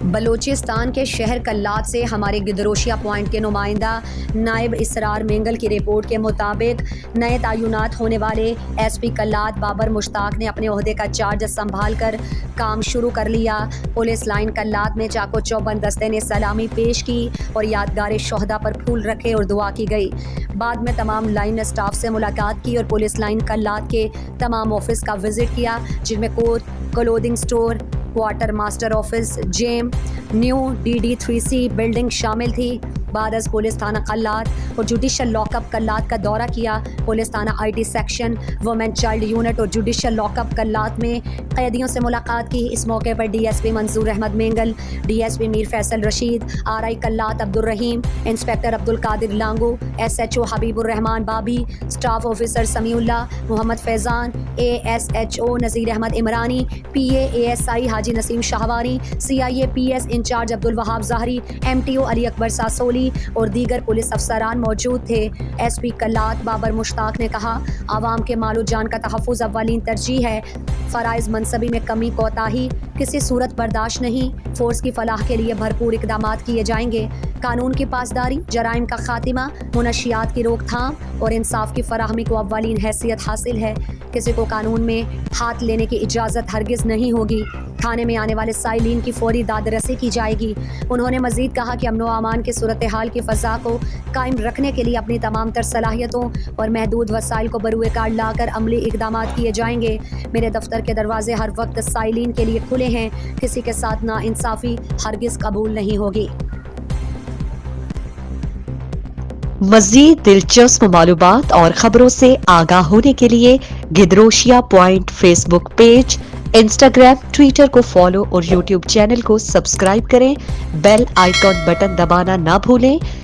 بلوچستان کے شہر کلات سے ہمارے گدروشیا پوائنٹ کے نمائندہ نائب اسرار مینگل کی رپورٹ کے مطابق نئے تعینات ہونے والے ایس پی کلات بابر مشتاق نے اپنے عہدے کا چارج سنبھال کر کام شروع کر لیا۔ پولیس لائن کلات میں چاقو چوبند دستے نے سلامی پیش کی اور یادگار شہداء پر پھول رکھے اور دعا کی گئی۔ بعد میں تمام لائن اسٹاف سے ملاقات کی اور پولیس لائن کلات کے تمام آفس کا وزٹ کیا، جن میں کوٹ، clothing store, quarter master office, gym, new DD3C building شامل تھی۔ بعد از پولیس تھانہ کلات اور جوڈیشل لاک اپ کلات کا دورہ کیا۔ پولیس تھانہ IT section, women child unit اور جوڈیشل لاک اپ کلات میں قیدیوں سے ملاقات کی۔ اس موقع پر DSP Manzoor Ahmed Mengal, DSP Mir Faisal Rasheed, RI Kalat Abdul Rahim, inspector Abdul Qadir Lango, SHO Habib ur Rahman Babi, staff officer Sami Ullah, Muhammad Faizan, ASHO Nazir Ahmed Umrani, PA ASI Haji Naseem Shahwani, CIA PS incharge Abdul Wahab Zahiri, MTO علی اکبر ساسولی اور دیگر پولیس افسران موجود تھے۔ SP کلات بابر مشتاق نے کہا، عوام کے مال و جان کا تحفظ اولین ترجیح ہے۔ فرائض منصبی میں کمی کوتاہی کسی صورت برداشت نہیں۔ فورس کی فلاح کے لیے بھرپور اقدامات کیے جائیں گے۔ قانون کی پاسداری، جرائم کا خاتمہ، منشیات کی روک تھام اور انصاف کی فراہمی کو اولین حیثیت حاصل ہے۔ کسی کو قانون میں ہاتھ لینے کی اجازت ہرگز نہیں ہوگی۔ تھانے میں آنے والے سائلین کی فوری داد رسی کی جائے گی۔ انہوں نے مزید کہا کہ امن و امان کی صورتحال کی فضا کو قائم رکھنے کے لیے اپنی تمام تر صلاحیتوں اور محدود وسائل کو بروئے کار لا کر عملی اقدامات کیے جائیں گے۔ میرے دفتر کے دروازے ہر وقت سائلین کے لیے کھلے ہیں۔ کسی کے ساتھ ناانصافی ہرگز قبول نہیں ہوگی۔ مزید دلچسپ معلومات اور خبروں سے آگاہ ہونے کے لیے Gedrosia point Facebook page, Instagram, Twitter کو فالو اور یوٹیوب چینل کو سبسکرائب کریں۔ بیل آئیکن بٹن دبانا نہ بھولیں